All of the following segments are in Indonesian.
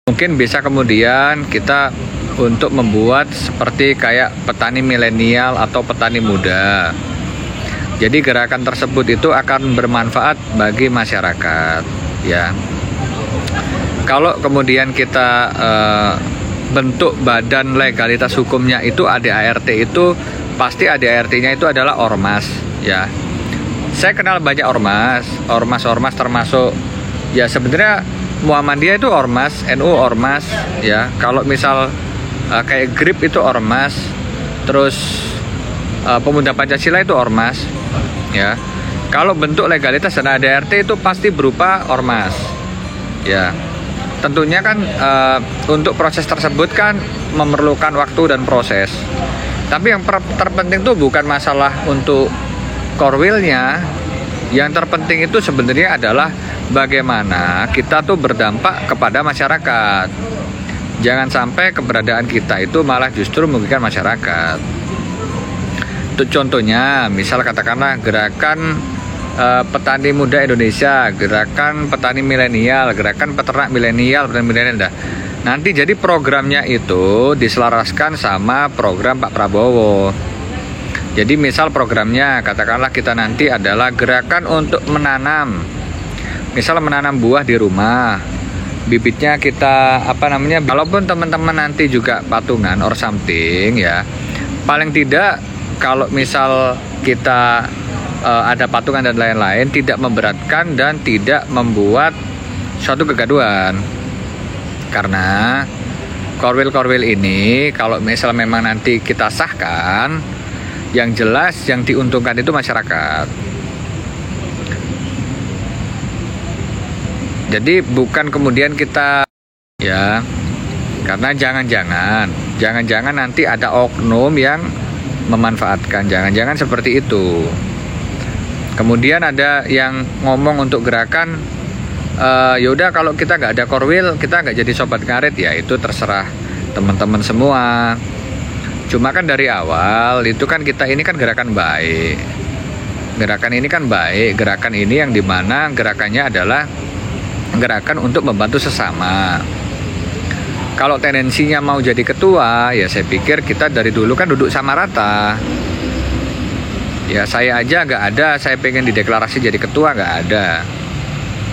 Mungkin bisa kemudian kita untuk membuat seperti kayak petani milenial atau petani muda. Jadi gerakan tersebut itu akan bermanfaat bagi masyarakat, ya. Kalau kemudian kita bentuk badan legalitas hukumnya itu ADART, itu pasti ADART-nya itu adalah ormas, ya. Saya kenal banyak ormas termasuk ya sebenarnya Muhammadiyah itu ormas, NU ormas, ya. Kalau misal kayak GRIP itu ormas, terus Pemuda Pancasila itu ormas, ya. Kalau bentuk legalitas dan ADART itu pasti berupa ormas, ya. Tentunya kan untuk proses tersebut kan memerlukan waktu dan proses. Tapi yang terpenting itu bukan masalah untuk korwilnya. Yang terpenting itu sebenarnya adalah bagaimana kita tuh berdampak kepada masyarakat. Jangan sampai keberadaan kita itu malah justru merugikan masyarakat. Untuk contohnya, misal katakanlah gerakan petani muda Indonesia, gerakan petani milenial, gerakan peternak milenial, dah. Nanti jadi programnya itu diselaraskan sama program Pak Prabowo. Jadi misal programnya katakanlah kita nanti adalah gerakan untuk menanam, misal menanam buah di rumah, bibitnya kita walaupun teman-teman nanti juga patungan or something, ya, paling tidak kalau misal kita ada patungan dan lain-lain, tidak memberatkan dan tidak membuat suatu kegaduhan. Karena korwil-korwil ini kalau misal memang nanti kita sahkan, yang jelas yang diuntungkan itu masyarakat. Jadi bukan kemudian kita, ya, karena jangan-jangan nanti ada oknum yang memanfaatkan, jangan-jangan seperti itu. Kemudian ada yang ngomong untuk gerakan, yaudah kalau kita nggak ada korwil, kita nggak jadi sobat ngarit, ya itu terserah teman-teman semua. Cuma kan dari awal itu kan kita ini kan gerakan baik. Gerakan ini kan baik, gerakan ini yang dimana gerakannya adalah gerakan untuk membantu sesama. Kalau tendensinya mau jadi ketua, ya saya pikir kita dari dulu kan duduk sama rata. Ya saya aja nggak ada, saya pengen dideklarasi jadi ketua nggak ada.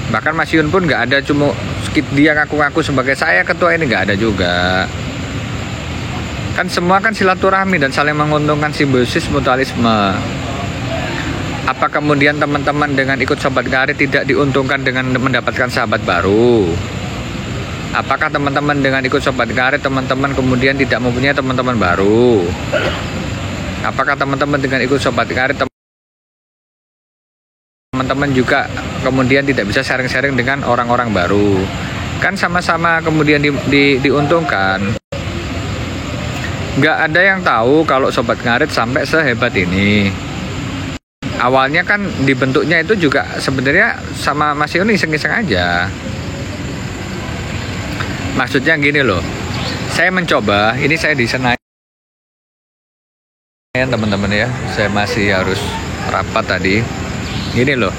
Bahkan Mas Yun pun nggak ada, cuma dia ngaku-ngaku sebagai saya ketua ini, nggak ada juga. Kan semua kan silaturahmi dan saling menguntungkan, simbiosis mutualisme. Apa kemudian teman-teman dengan ikut sobat ngarit tidak diuntungkan dengan mendapatkan sahabat baru? Apakah teman-teman dengan ikut sobat ngarit teman-teman kemudian tidak mempunyai teman-teman baru? Apakah teman-teman dengan ikut sobat ngarit teman-teman juga kemudian tidak bisa sharing-sharing dengan orang-orang baru? Kan sama-sama kemudian diuntungkan. Nggak ada yang tahu kalau sobat ngarit sampai sehebat ini. Awalnya kan dibentuknya itu juga sebenarnya sama Mas Yun iseng-iseng aja. Maksudnya gini loh, saya mencoba, ini saya di Senayan teman-teman ya, saya masih harus rapat tadi. Gini loh,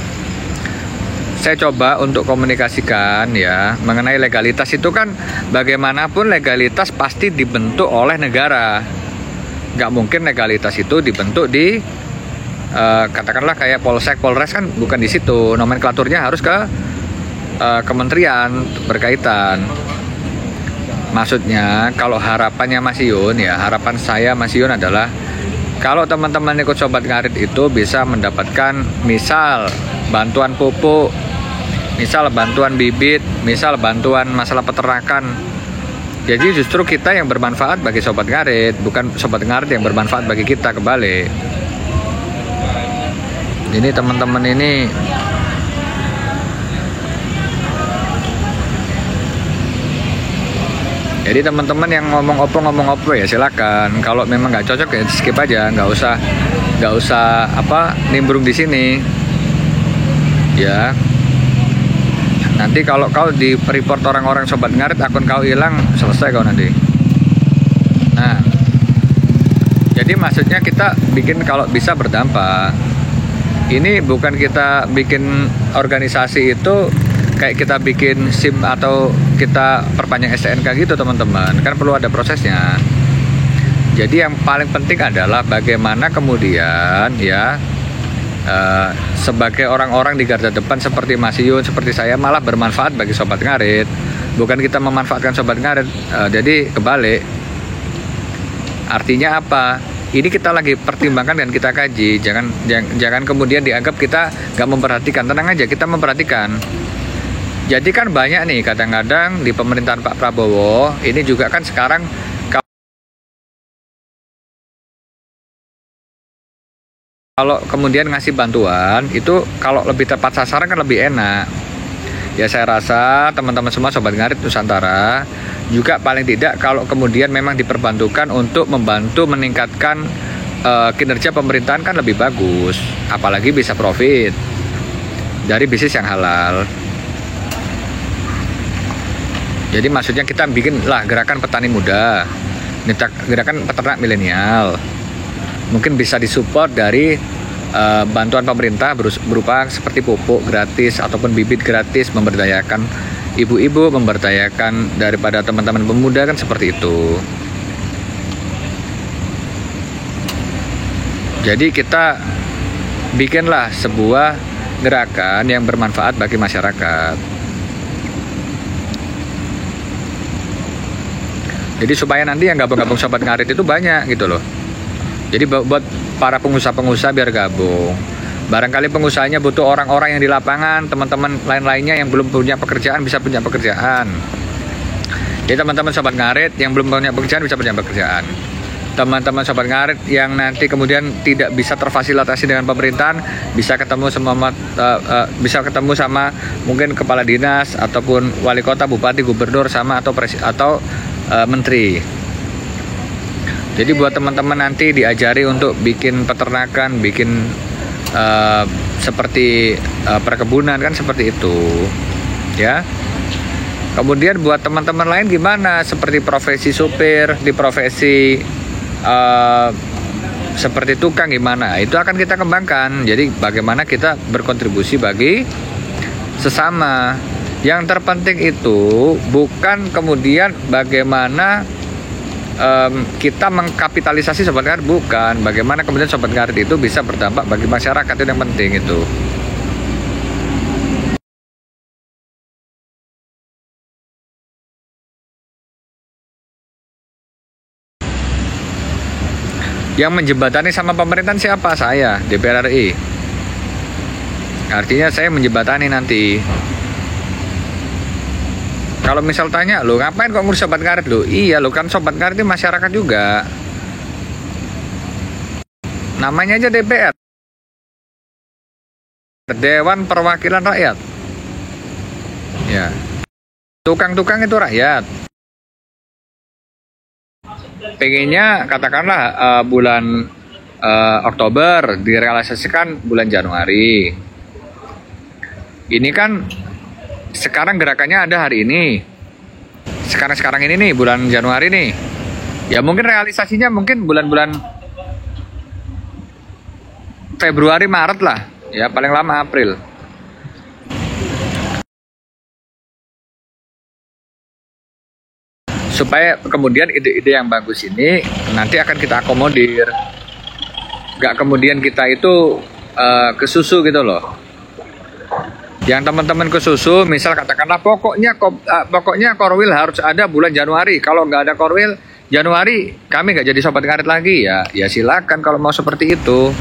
saya coba untuk komunikasikan ya mengenai legalitas itu kan bagaimanapun legalitas pasti dibentuk oleh negara. Nggak mungkin legalitas itu dibentuk di katakanlah kayak polsek, polres, kan bukan di situ. Nomenklaturnya harus ke kementerian berkaitan. Maksudnya kalau harapannya Mas Yun, ya harapan saya Mas Yun adalah kalau teman-teman ikut sobat ngarit itu bisa mendapatkan misal bantuan pupuk, misal bantuan bibit, misal bantuan masalah peternakan. Jadi justru kita yang bermanfaat bagi sobat ngarit, bukan sobat ngarit yang bermanfaat bagi kita kembali. Ini teman-teman ini jadi teman-teman yang ngomong opo ya silakan. Kalau memang nggak cocok ya skip aja, nggak usah nimbrung di sini. Ya. Nanti kalau kau di report orang-orang sobat ngarit, akun kau hilang, selesai kau nanti. Nah, jadi maksudnya kita bikin kalau bisa berdampak. Ini bukan kita bikin organisasi itu kayak kita bikin SIM atau kita perpanjang STNK gitu teman-teman, kan perlu ada prosesnya. Jadi yang paling penting adalah bagaimana kemudian ya sebagai orang-orang di garda depan seperti Mas Yun, seperti saya malah bermanfaat bagi Sobat Ngarit, bukan kita memanfaatkan Sobat Ngarit. Jadi kebalik. Artinya apa? Ini kita lagi pertimbangkan dan kita kaji. Jangan kemudian dianggap kita nggak memperhatikan. Tenang aja, kita memperhatikan. Jadi kan banyak nih kadang-kadang di pemerintahan Pak Prabowo ini juga kan sekarang kalau kemudian ngasih bantuan itu kalau lebih tepat sasaran kan lebih enak. Ya saya rasa teman-teman semua Sobat Ngarit Nusantara juga paling tidak kalau kemudian memang diperbantukan untuk membantu meningkatkan kinerja pemerintahan kan lebih bagus. Apalagi bisa profit dari bisnis yang halal. Jadi maksudnya kita bikin lah gerakan petani muda, gerakan peternak milenial. Mungkin bisa disupport dari bantuan pemerintah berupa seperti pupuk gratis ataupun bibit gratis, memberdayakan ibu-ibu, memberdayakan daripada teman-teman pemuda kan seperti itu. Jadi kita bikinlah sebuah gerakan yang bermanfaat bagi masyarakat. Jadi supaya nanti yang gabung-gabung Sobat Ngarit itu banyak gitu loh. Jadi buat para pengusaha-pengusaha biar gabung. Barangkali pengusahanya butuh orang-orang yang di lapangan, teman-teman lain-lainnya yang belum punya pekerjaan bisa punya pekerjaan. Jadi teman-teman Sobat Ngarit yang belum punya pekerjaan bisa punya pekerjaan. Teman-teman Sobat Ngarit yang nanti kemudian tidak bisa terfasilitasi dengan pemerintahan bisa ketemu sama mungkin kepala dinas ataupun wali kota, bupati, gubernur sama atau menteri. Jadi buat teman-teman nanti diajari untuk bikin peternakan, bikin seperti perkebunan kan seperti itu, ya. Kemudian buat teman-teman lain gimana? Seperti profesi supir, di profesi seperti tukang gimana? Itu akan kita kembangkan. Jadi bagaimana kita berkontribusi bagi sesama. Yang terpenting itu bukan kemudian bagaimana kita mengkapitalisasi Sobat Ngarit, bukan. Bagaimana kemudian Sobat Ngarit itu bisa berdampak bagi masyarakat, itu yang penting itu. Yang menjembatani sama pemerintahan siapa? Saya, DPR RI. Artinya saya menjembatani nanti. Kalau misal tanya, lo ngapain kok ngurus Sobat Ngarit lo? Iya lo kan Sobat Ngarit itu masyarakat juga. Namanya aja DPR, Dewan Perwakilan Rakyat. Ya, tukang-tukang itu rakyat. Pengennya katakanlah bulan Oktober direalisasikan bulan Januari. Ini kan sekarang gerakannya ada hari ini. Sekarang ini nih bulan Januari nih. Ya mungkin realisasinya mungkin bulan-bulan Februari Maret lah. Ya paling lama April. Supaya kemudian ide-ide yang bagus ini nanti akan kita akomodir. Gak kemudian kita itu kesusu gitu loh. Yang teman-teman kesusu, misal katakanlah pokoknya Korwil harus ada bulan Januari. Kalau nggak ada Korwil Januari, kami nggak jadi Sobat Ngarit lagi ya. Ya silakan kalau mau seperti itu.